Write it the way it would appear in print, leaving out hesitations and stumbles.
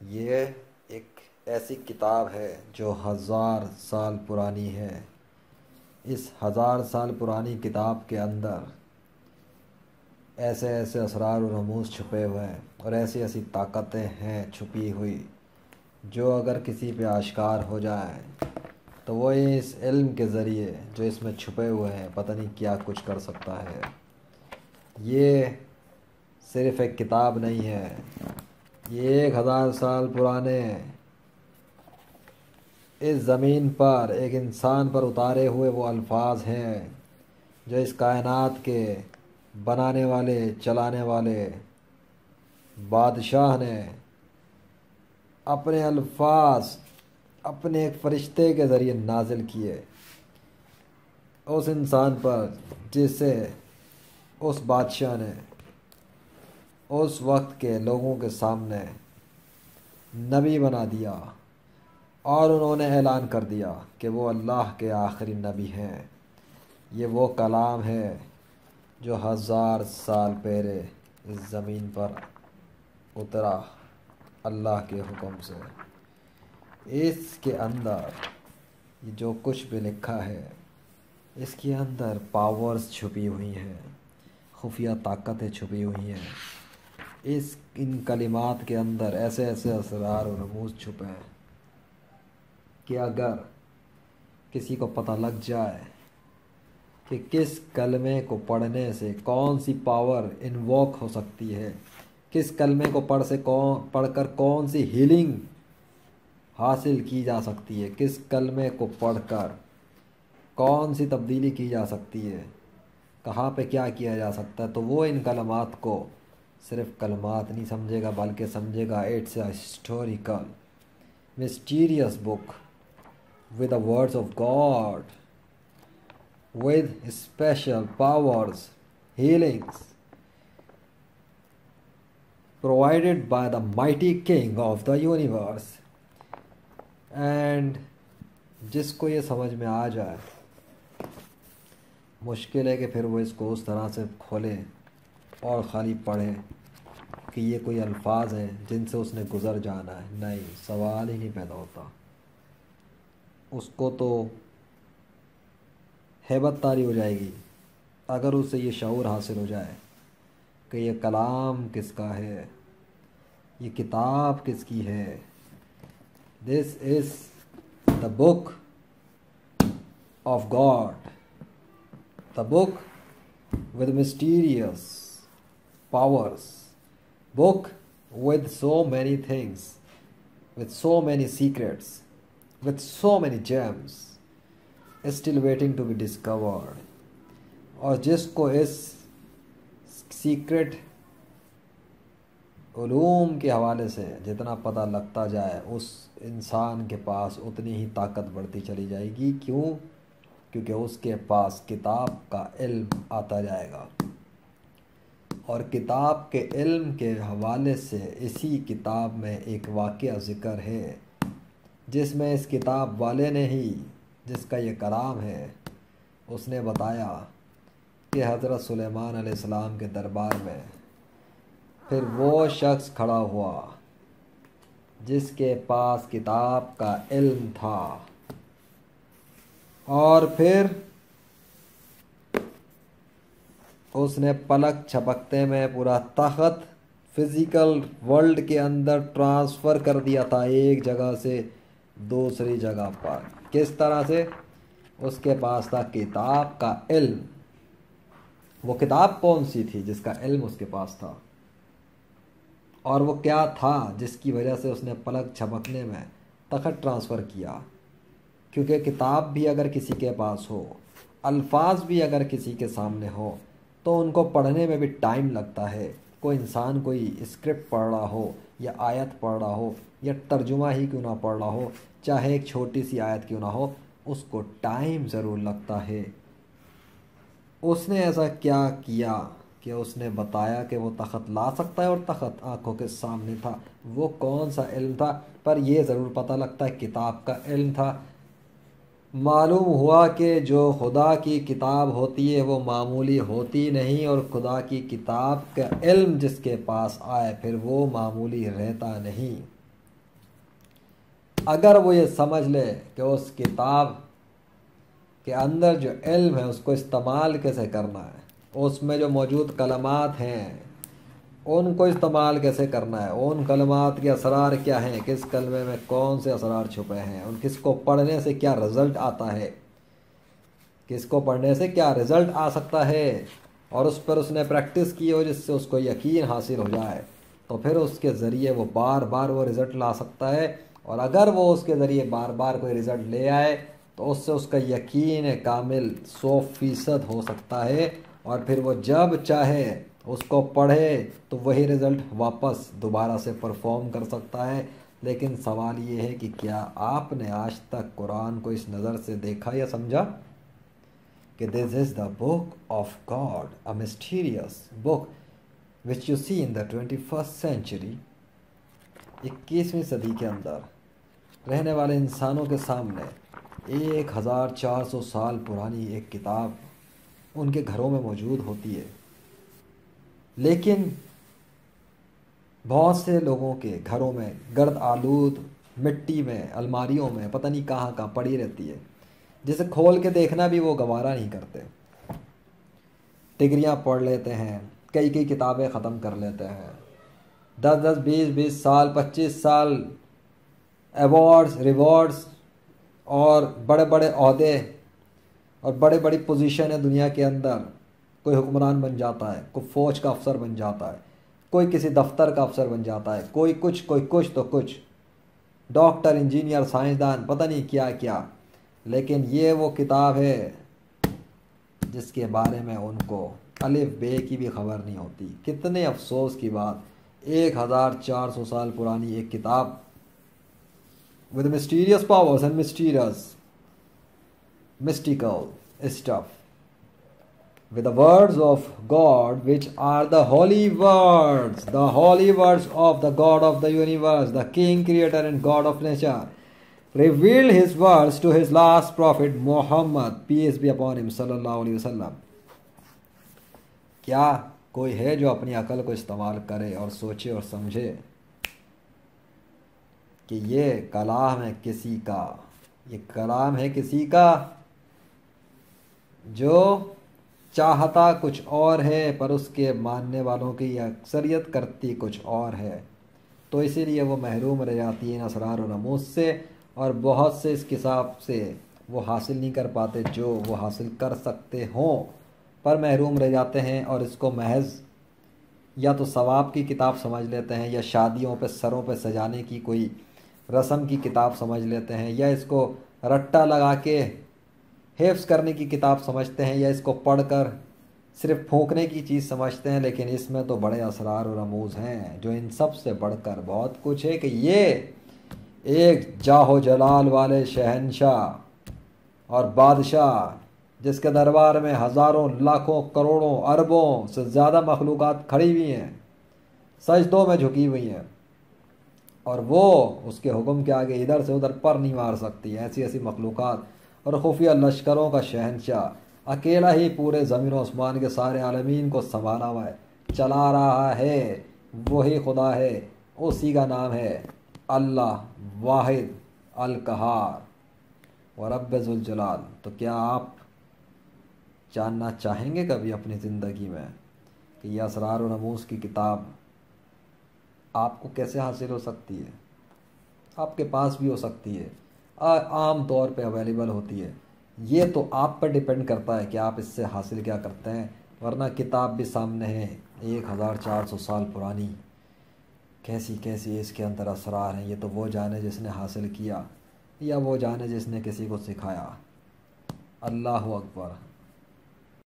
یہ ایک ایسی کتاب ہے جو 1000 سال پرانی ہے۔ اس 1000 سال پرانی کتاب کے اندر ایسے ایسے اسرار و رموز چھپے ہوئے ہیں اور ایسی ایسی طاقتیں ہیں چھپی ہوئی جو اگر کسی پہ آشکار ہو جائیں تو وہ اس علم کے ذریعے جو اس میں چھپے ہوئے ہیں پتہ نہیں کیا کچھ کر سکتا ہے۔ یہ صرف ایک کتاب نہیں ہے، یہ 1000 سال پرانے اس زمین پر ایک انسان پر اتارے ہوئے وہ الفاظ ہیں جو اس کائنات کے بنانے والے چلانے والے بادشاہ نے اپنے الفاظ اپنے ایک فرشتے کے ذریعے نازل کیے اس انسان پر جسے اس بادشاہ نے اس وقت کے لوگوں کے سامنے نبی بنا دیا اور انہوں نے اعلان کر دیا کہ وہ اللہ کے آخری نبی ہیں۔ یہ وہ کلام ہے جو 1000 سال پہلے اس زمین پر اترا اللہ کے حکم سے۔ اس کے اندر یہ جو کچھ بھی لکھا ہے اس کے اندر پاورز چھپی ہوئی ہیں، خفیہ طاقتیں چھپی ہوئی ہیں۔ ان کلمات کے اندر ایسے ایسے اسرار و رموز چھپے ہیں کہ اگر کسی کو پتہ لگ جائے کہ کس کلمے کو پڑھنے سے کون سی پاور انووک ہو سکتی ہے، کس کلمے کو پڑھ کر کون سی ہیلنگ حاصل کی جا سکتی ہے، کس کلمے کو پڑھ کر کون سی تبدیلی کی جا سکتی ہے، کہاں پہ کیا کیا جا سکتا ہے، تو وہ ان کلمات کو صرف کلمات نہیں سمجھے گا بلکہ سمجھے گا it's a historical mysterious book with the words of God, with special powers, healings provided by the mighty king of the universe. And جس کو یہ سمجھ میں آ جائے مشکل ہے کہ پھر وہ اس کو اس طرح سے کھولے اور خالی پڑھے کہ یہ کوئی الفاظ ہیں جن سے اس نے گزر جانا ہے، نہیں، سوال ہی نہیں پیدا ہوتا۔ اس کو تو ہیبت طاری ہو جائے گی اگر اسے یہ شعور حاصل ہو جائے کہ یہ کلام کس کا ہے، یہ کتاب کس کی ہے۔ This is the book of God, the book with mysterious powers, book with so many things, with so many secrets, with so many gems still waiting to be discovered. اور جس کو اس سیکرٹ علوم کے حوالے سے جتنا پتہ لگتا جائے اس انسان کے پاس اتنی ہی طاقت بڑھتی چلی جائے گی۔ کیوں؟ کیونکہ اس کے پاس کتاب کا علم آتا جائے گا، اور کتاب کے علم کے حوالے سے اسی کتاب میں ایک واقعہ ذکر ہے جس میں اس کتاب والے نے ہی، جس کا یہ کلام ہے، اس نے بتایا کہ حضرت سلیمان علیہ السلام کے دربار میں پھر وہ شخص کھڑا ہوا جس کے پاس کتاب کا علم تھا، اور پھر اس نے پلک چھپکتے میں پورا تخت فزیکل ورلڈ کے اندر ٹرانسفر کر دیا تھا، ایک جگہ سے دوسری جگہ پر۔ کس طرح سے؟ اس کے پاس تھا کتاب کا علم۔ وہ کتاب کون سی تھی جس کا علم اس کے پاس تھا؟ اور وہ کیا تھا جس کی وجہ سے اس نے پلک چھپکنے میں تخت ٹرانسفر کیا؟ کیونکہ کتاب بھی اگر کسی کے پاس ہو، الفاظ بھی اگر کسی کے سامنے ہو تو ان کو پڑھنے میں بھی ٹائم لگتا ہے۔ کوئی انسان کوئی اسکرپٹ پڑھ رہا ہو یا آیت پڑھ رہا ہو یا ترجمہ ہی کیوں نہ پڑھ رہا ہو، چاہے ایک چھوٹی سی آیت کیوں نہ ہو، اس کو ٹائم ضرور لگتا ہے۔ اس نے ایسا کیا کیا کہ اس نے بتایا کہ وہ تخت لا سکتا ہے، اور تخت آنکھوں کے سامنے تھا۔ وہ کون سا علم تھا؟ پر یہ ضرور پتہ لگتا ہے کتاب کا علم تھا۔ معلوم ہوا کہ جو خدا کی کتاب ہوتی ہے وہ معمولی ہوتی نہیں، اور خدا کی کتاب کا علم جس کے پاس آئے پھر وہ معمولی رہتا نہیں۔ اگر وہ یہ سمجھ لے کہ اس کتاب کے اندر جو علم ہے اس کو استعمال کیسے کرنا ہے، اس میں جو موجود کلمات ہیں ان کو استعمال کیسے کرنا ہے، ان کلمات کے اسرار کیا ہیں، کس کلمے میں کون سے اسرار چھپے ہیں، ان کس کو پڑھنے سے کیا رزلٹ آتا ہے، کس کو پڑھنے سے کیا رزلٹ آ سکتا ہے، اور اس پر اس نے پریکٹس کی ہو جس سے اس کو یقین حاصل ہو جائے، تو پھر اس کے ذریعے وہ بار بار وہ رزلٹ لا سکتا ہے۔ اور اگر وہ اس کے ذریعے بار بار کوئی رزلٹ لے آئے تو اس سے اس کا یقین کامل 100% ہو سکتا ہے، اور پھر وہ جب چاہے اس کو پڑھے تو وہی رزلٹ واپس دوبارہ سے پرفارم کر سکتا ہے۔ لیکن سوال یہ ہے کہ کیا آپ نے آج تک قرآن کو اس نظر سے دیکھا یا سمجھا کہ this is the book of God, a mysterious book which you see in the 21st century, 21ویں صدی کے اندر رہنے والے انسانوں کے سامنے 1400 سال پرانی ایک کتاب ان کے گھروں میں موجود ہوتی ہے، لیکن بہت سے لوگوں کے گھروں میں گرد آلود مٹی میں الماریوں میں پتہ نہیں کہاں کہاں پڑی رہتی ہے، جسے کھول کے دیکھنا بھی وہ گوارا نہیں کرتے۔ ڈگریاں پڑھ لیتے ہیں، کئی کئی کتابیں ختم کر لیتے ہیں، 10 20 سال 25 سال ایوارڈز ریوارڈز اور بڑے بڑے عہدے اور بڑی بڑی پوزیشن ہے دنیا کے اندر، کوئی حکمران بن جاتا ہے، کوئی فوج کا افسر بن جاتا ہے، کوئی کسی دفتر کا افسر بن جاتا ہے، کوئی کچھ تو کچھ، ڈاکٹر انجینئر سائنسدان پتہ نہیں کیا کیا، لیکن یہ وہ کتاب ہے جس کے بارے میں ان کو الف بے کی بھی خبر نہیں ہوتی۔ کتنے افسوس کی بات، 1400 سال پرانی ایک کتاب with mysterious powers and mystical stuff, with the words of God which are the holy words of the God of the universe, the King, Creator and God of nature, revealed his words to his last prophet Muhammad, peace be upon him, sallallahu alaihi wasallam۔ کیا کوئی ہے جو اپنی عقل کو استعمال کرے اور سوچے اور سمجھے کہ یہ کلام ہے کسی کا، یہ کلام ہے کسی کا جو چاہتا کچھ اور ہے پر اس کے ماننے والوں کی اکثریت کرتی کچھ اور ہے، تو اسی لیے وہ محروم رہ جاتی ہیں اسرار و رموز سے، اور بہت سے اس کتاب سے وہ حاصل نہیں کر پاتے جو وہ حاصل کر سکتے ہوں، پر محروم رہ جاتے ہیں، اور اس کو محض یا تو ثواب کی کتاب سمجھ لیتے ہیں، یا شادیوں پہ سروں پہ سجانے کی کوئی رسم کی کتاب سمجھ لیتے ہیں، یا اس کو رٹا لگا کے حفظ کرنے کی کتاب سمجھتے ہیں، یا اس کو پڑھ کر صرف پھونکنے کی چیز سمجھتے ہیں۔ لیکن اس میں تو بڑے اسرار و رموز ہیں، جو ان سب سے بڑھ کر بہت کچھ ہے، کہ یہ ایک جاہ و جلال والے شہنشاہ اور بادشاہ جس کے دربار میں ہزاروں لاکھوں کروڑوں اربوں سے زیادہ مخلوقات کھڑی ہوئی ہیں، سجدوں میں جھکی ہوئی ہیں، اور وہ اس کے حکم کے آگے ادھر سے ادھر پر نہیں مار سکتی، ایسی ایسی مخلوقات اور خفیہ لشکروں کا شہنشاہ اکیلا ہی پورے زمین و آسمان کے سارے عالمین کو سنبھالا ہوا ہے، چلا رہا ہے، وہی خدا ہے، اسی کا نام ہے اللہ واحد القہار و رب ذوالجلال۔ تو کیا آپ جاننا چاہیں گے کبھی اپنی زندگی میں کہ یہ اسرار و رموز کی کتاب آپ کو کیسے حاصل ہو سکتی ہے؟ آپ کے پاس بھی ہو سکتی ہے، عام طور پہ اویلیبل ہوتی ہے، یہ تو آپ پر ڈیپینڈ کرتا ہے کہ آپ اس سے حاصل کیا کرتے ہیں، ورنہ کتاب بھی سامنے ہے 1400 سال پرانی، کیسی کیسی اس کے اندر اسرار ہیں، یہ تو وہ جانے جس نے حاصل کیا، یا وہ جانے جس نے کسی کو سکھایا۔ اللہ اکبر۔